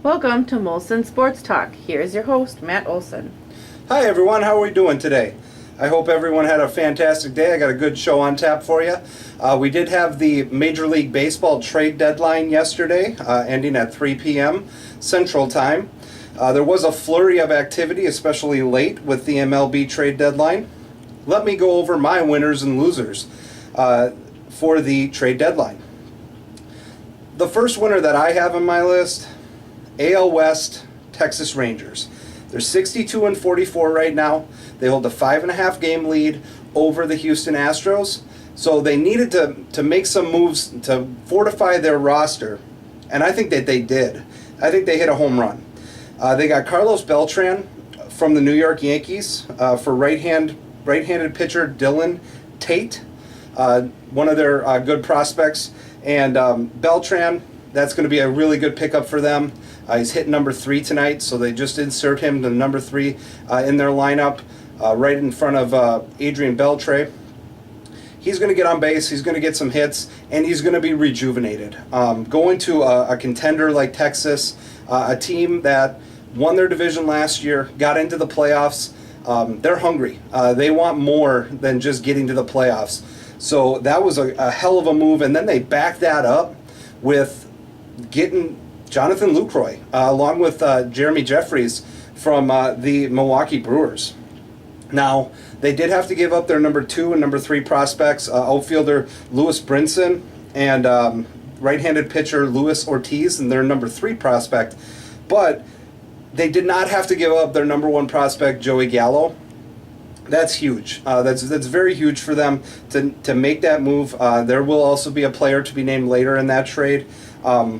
Welcome to Molson Sports Talk. Here's your host, Matt Olson. Hi everyone, how are we doing today? I hope everyone had a fantastic day. I got a good show on tap for you. We did have the Major League Baseball trade deadline yesterday, ending at 3 p.m. Central Time. There was a flurry of activity, especially late with the MLB trade deadline. Let me go over my winners and losers for the trade deadline. The first winner that I have on my list, AL West, Texas Rangers. They're 62-44 right now. They hold a 5.5 game lead over the Houston Astros. So they needed to make some moves to fortify their roster, and I think that they did. I think they hit a home run. They got Carlos Beltran from the New York Yankees for right-handed pitcher Dylan Tate, one of their good prospects. And Beltran, that's going to be a really good pickup for them. He's hit number 3 tonight, so they just insert him to number 3 in their lineup, right in front of Adrian Beltre. He's going to get on base, he's going to get some hits, and he's going to be rejuvenated. Going to a contender like Texas, a team that won their division last year, got into the playoffs, they're hungry. They want more than just getting to the playoffs. So that was a hell of a move, and then they backed that up with getting Jonathan Lucroy, along with Jeremy Jeffries from the Milwaukee Brewers. Now, they did have to give up their number 2 and number 3 prospects, outfielder Lewis Brinson and right-handed pitcher Luis Ortiz, and their number 3 prospect. But they did not have to give up their number 1 prospect, Joey Gallo. That's huge. That's very huge for them to make that move. There will also be a player to be named later in that trade,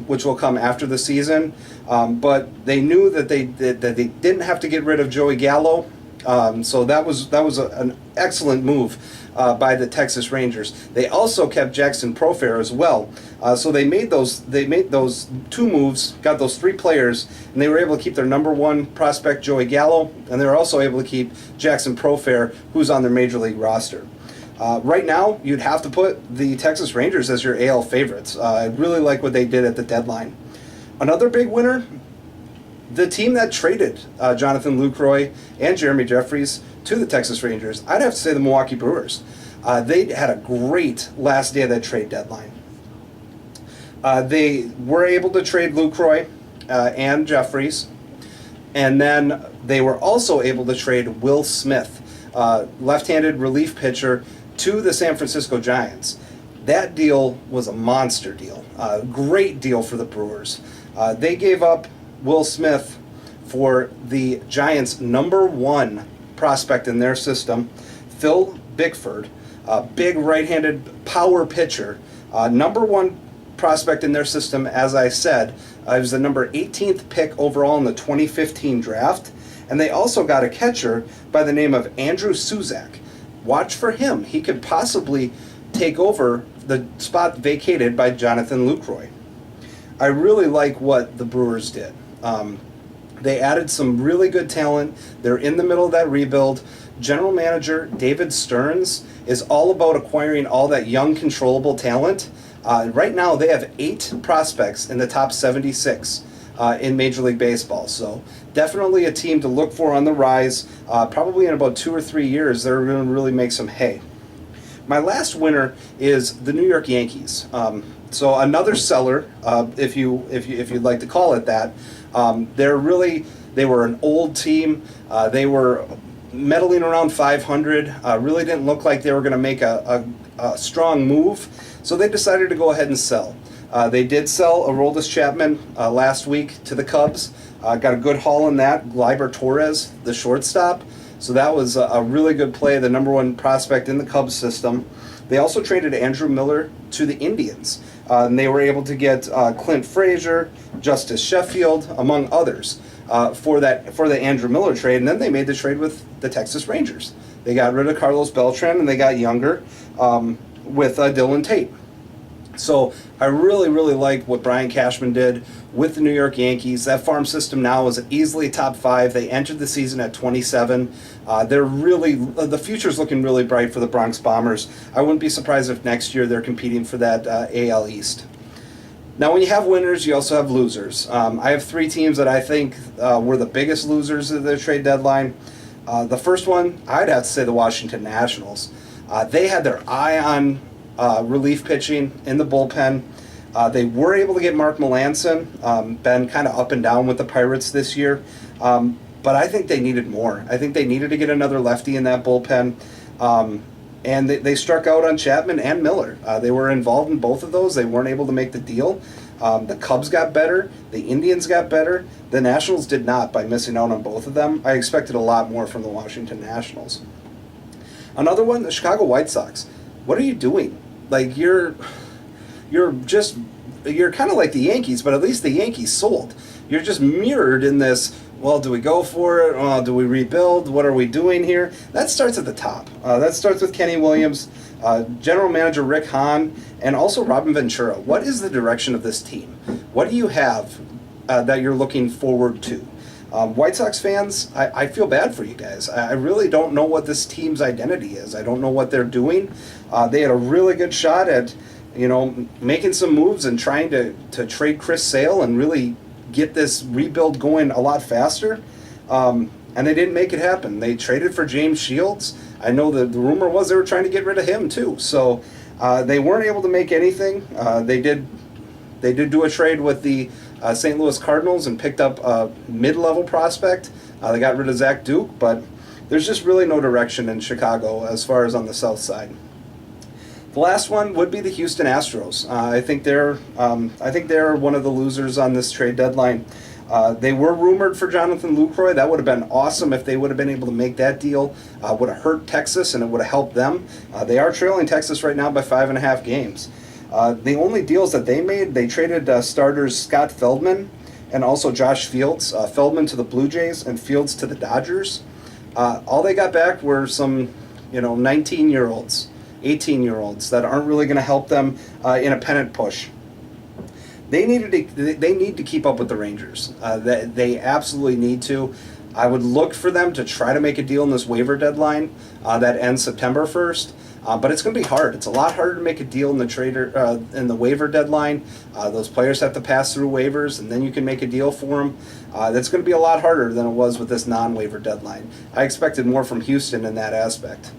which will come after the season. But they knew that they didn't have to get rid of Joey Gallo. So that was an excellent move by the Texas Rangers. They also kept Jackson Profair as well. So they made those 2 moves, got those 3 players, and they were able to keep their number 1 prospect Joey Gallo, and they were also able to keep Jackson Profair, who's on their major league roster. Right now, you'd have to put the Texas Rangers as your AL favorites. I really like what they did at the deadline. Another big winner, the team that traded Jonathan Lucroy and Jeremy Jeffries to the Texas Rangers, I'd have to say the Milwaukee Brewers. They had a great last day of that trade deadline. They were able to trade Lucroy and Jeffries, and then they were also able to trade Will Smith, left-handed relief pitcher, to the San Francisco Giants. That deal was a monster deal, a great deal for the Brewers. They gave up Will Smith for the Giants' number 1 prospect in their system, Phil Bickford, a big right-handed power pitcher, number 1 prospect in their system, as I said. He was the number 18th pick overall in the 2015 draft, and they also got a catcher by the name of Andrew Suzak. Watch for him. He could possibly take over the spot vacated by Jonathan Lucroy. I really like what the Brewers did. They added some really good talent. They're in the middle of that rebuild. General manager David Stearns is all about acquiring all that young, controllable talent. Right now, they have 8 prospects in the top 76 in Major League Baseball. So definitely a team to look for on the rise. Probably in about 2 or 3 years, they're going to really make some hay. My last winner is the New York Yankees. So another seller, if you'd like to call it that. They were an old team. They were meddling around 500. Really didn't look like they were going to make a strong move. So they decided to go ahead and sell. They did sell Aroldis Chapman last week to the Cubs. Got a good haul in that. Gleyber Torres, the shortstop. So that was a really good play, the number 1 prospect in the Cubs system. They also traded Andrew Miller to the Indians. And they were able to get Clint Frazier, Justice Sheffield, among others, for the Andrew Miller trade. And then they made the trade with the Texas Rangers. They got rid of Carlos Beltran and they got younger with Dylan Tate. So I really, really like what Brian Cashman did with the New York Yankees. That farm system now is easily top 5. They entered the season at 27. The future's looking really bright for the Bronx Bombers. I wouldn't be surprised if next year they're competing for that AL East. Now, when you have winners, you also have losers. I have three teams that I think were the biggest losers of the trade deadline. The first one, I'd have to say the Washington Nationals. They had their eye on relief pitching in the bullpen. They were able to get Mark Melancon, been kind of up and down with the Pirates this year. But I think they needed more. I think they needed to get another lefty in that bullpen. And they struck out on Chapman and Miller. They were involved in both of those. They weren't able to make the deal. The Cubs got better. The Indians got better. The Nationals did not by missing out on both of them. I expected a lot more from the Washington Nationals. Another one, the Chicago White Sox. What are you doing? Like, you're kind of like the Yankees, but at least the Yankees sold. You're just mirrored in this, well, do we go for it? Well, do we rebuild? What are we doing here? That starts at the top. That starts with Kenny Williams, General Manager Rick Hahn, and also Robin Ventura. What is the direction of this team? What do you have that you're looking forward to? White Sox fans, I feel bad for you guys. I really don't know what this team's identity is. I don't know what they're doing. They had a really good shot at, making some moves and trying to trade Chris Sale and really get this rebuild going a lot faster. And they didn't make it happen. They traded for James Shields. I know the rumor was they were trying to get rid of him too. So they weren't able to make anything. They did do a trade with the St. Louis Cardinals and picked up a mid-level prospect. They got rid of Zach Duke, but there's just really no direction in Chicago as far as on the south side. The last one would be the Houston Astros. I think they're one of the losers on this trade deadline. They were rumored for Jonathan Lucroy. That would have been awesome if they would have been able to make that deal. Would have hurt Texas and it would have helped them. They are trailing Texas right now by 5.5 games. The only deals that they made, they traded starters Scott Feldman and also Josh Fields. Feldman to the Blue Jays and Fields to the Dodgers. All they got back were some, 19-year-olds. 18-year-olds that aren't really going to help them in a pennant push. They need to keep up with the Rangers. They absolutely need to. I would look for them to try to make a deal in this waiver deadline that ends September 1st. But it's going to be hard. It's a lot harder to make a deal in the waiver deadline. Those players have to pass through waivers, and then you can make a deal for them. That's going to be a lot harder than it was with this non-waiver deadline. I expected more from Houston in that aspect.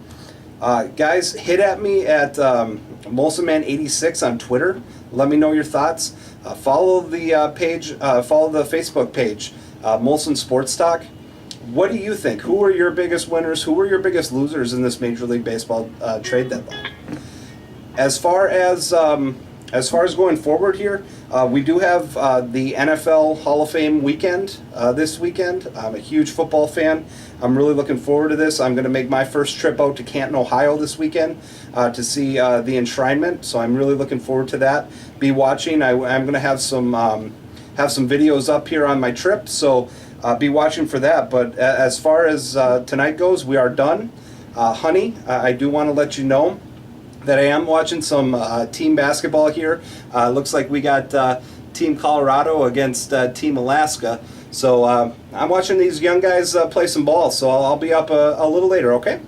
Guys, hit at me at MolsonMan86 on Twitter. Let me know your thoughts. Follow the page. Follow the Facebook page, Molson Sports Talk. What do you think? Who are your biggest winners? Who are your biggest losers in this Major League Baseball trade deadline? As far as going forward here, we do have the NFL Hall of Fame weekend this weekend. I'm a huge football fan. I'm really looking forward to this. I'm going to make my first trip out to Canton, Ohio this weekend to see the enshrinement. So I'm really looking forward to that. Be watching. I'm going to have some videos up here on my trip. So be watching for that. But as far as tonight goes, we are done. Honey, I do want to let you know that I am watching some team basketball here. Looks like we got Team Colorado against Team Alaska. So I'm watching these young guys play some ball. So I'll be up a little later, okay?